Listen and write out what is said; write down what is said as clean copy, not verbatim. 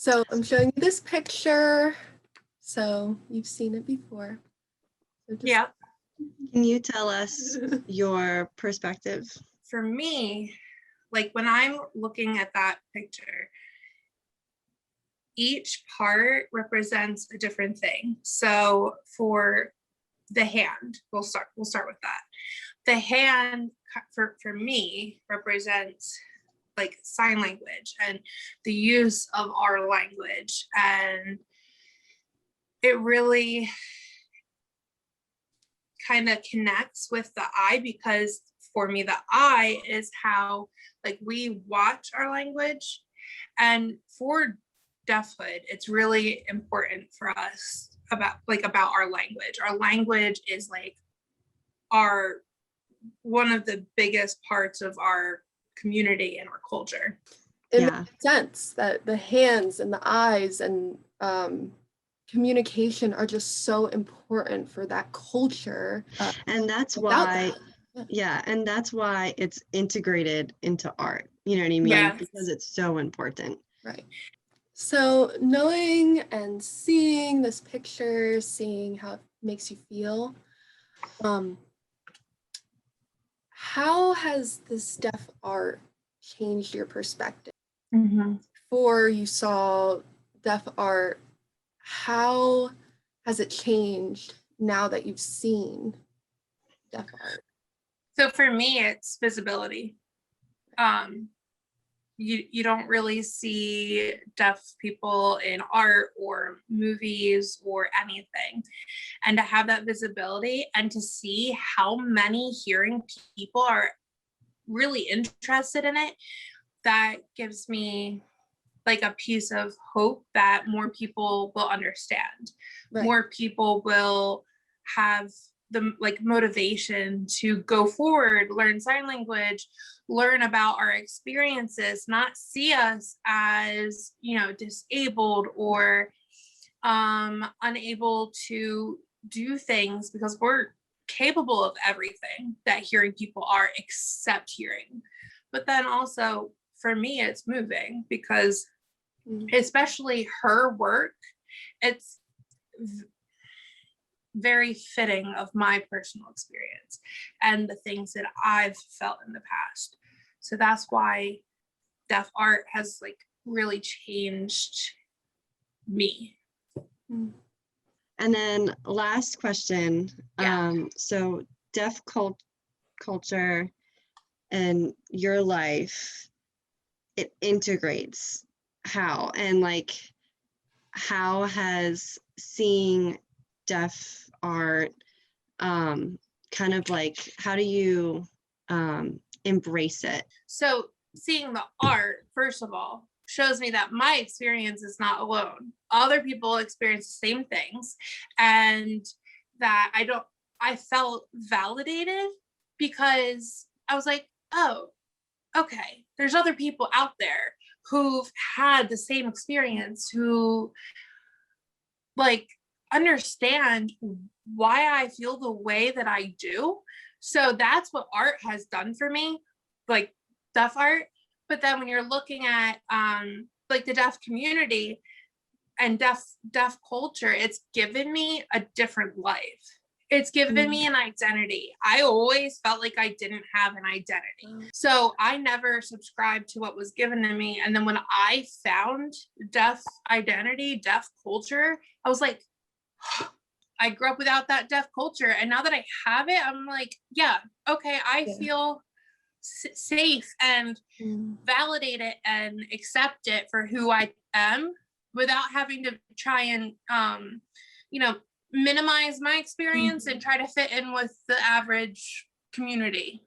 So I'm showing you this picture. So you've seen it before. So just Yeah. Can you tell us your perspective? For me, like when I'm looking at that picture, each part represents a different thing. So for the hand, we'll start with that. The hand for me represents like sign language and the use of our language, and it really kind of connects with the eye, because for me the eye is how like we watch our language. And for deafhood, it's really important for us about our language. Our language is like our one of the biggest parts of our community and our culture. It makes sense that the hands and the eyes and communication are just so important for that culture. And that's why, and that's why it's integrated into art. You know what I mean? Yes. Because it's so important. Right. So knowing and seeing this picture, seeing how it makes you feel, how has this deaf art changed your perspective? Before you saw deaf art, how has it changed now that you've seen deaf art? So for me, it's visibility. You don't really see deaf people in art or movies or anything. And to have that visibility and to see how many hearing people are really interested in it, that gives me like a piece of hope that more people will understand. Right. More people will have the like motivation to go forward, learn sign language, learn about our experiences, not see us as, you know, disabled or unable to do things, because we're capable of everything that hearing people are except hearing. But then also for me, it's moving, because especially her work, it's very fitting of my personal experience and the things that I've felt in the past. So that's why deaf art has like really changed me. And then last question. So deaf culture and your life, it integrates how? And like, how has seeing deaf art kind of like, how do you embrace it? So seeing the art, first of all, shows me that my experience is not alone. Other people experience the same things, and that I felt validated, because I was like, oh, okay, there's other people out there who've had the same experience, who like understand why I feel the way that I do. So that's what art has done for me, like deaf art. But then when you're looking at like the deaf community and deaf culture, it's given me a different life. It's given me an identity. I always felt like I didn't have an identity. So I never subscribed to what was given to me. And then when I found deaf identity, deaf culture, I was like, I grew up without that deaf culture. And now that I have it, I'm like, yeah, okay, I feel safe and validate it and accept it for who I am, without having to try and, you know, minimize my experience and try to fit in with the average community.